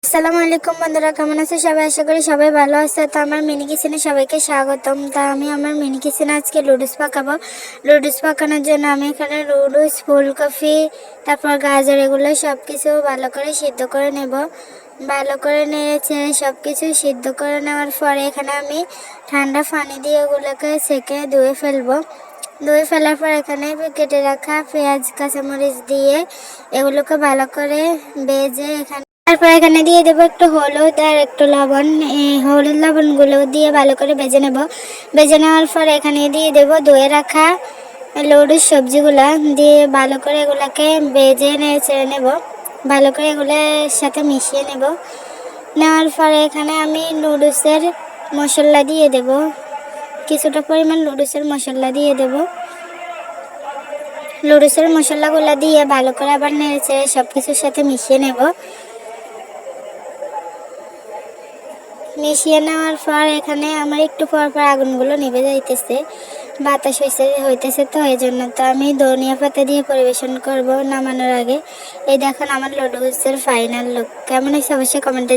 আসসালামু আলাইকুম বন্ধুরা, কেমন আছে সবাই? আশা করি সবাই ভালো আছে। তো আমার মিনি কিচেনে সবাইকে স্বাগতম। তা আমি আমার মিনি কিচেনে আজকে লুডুস পাকাবো। লুডুস পাকানোর জন্য আমি এখানে লুডুস, ফুলকপি, তারপর গাজর, এগুলো সব কিছু ভালো করে সিদ্ধ করে নেব। ভালো করে নিয়েছে সব কিছু সিদ্ধ করে নেওয়ার পরে এখানে আমি ঠান্ডা পানি দিয়ে ওগুলোকে সেকে ধুয়ে ফেলবো। ধুয়ে ফেলার পর এখানে কেটে রাখা পেঁয়াজ, কাঁচামরিচ দিয়ে এগুলোকে ভালো করে ভেজে তারপর এখানে দিয়ে দেবো একটু হলুদ আর একটু লবণ। এই হলুদ লবণগুলো দিয়ে ভালো করে ভেজে নেব। ভেজে নেওয়ার পর এখানে দিয়ে দেবো ধুয়ে রাখা লুডুস সবজিগুলা দিয়ে ভালো করে এগুলাকে ভেজে ছেড়ে নেব। ভালো করে এগুলোর সাথে মিশিয়ে নেব। নেওয়ার পরে এখানে আমি নুডলসের মশলা দিয়ে দেব। কিছুটা পরিমাণ নুডলসের মশলা দিয়ে দেব। নুডলসের মশলাগুলো দিয়ে ভালো করে আবার নেড়ে চেড়ে সব কিছুর সাথে মিশিয়ে নেব। মিশিয়ে নেওয়ার পর এখানে আমার একটু পর পর আগুনগুলো নিভে যাইতেছে, বাতাস হইতেছে, তো এই জন্য তো আমি ধনিয়া পাতা দিয়ে পরিবেশন করব নামানোর আগে। এই দেখুন আমার লুডুসের ফাইনাল লুক। কেমন হয়েছে অবশ্যই কমেন্টে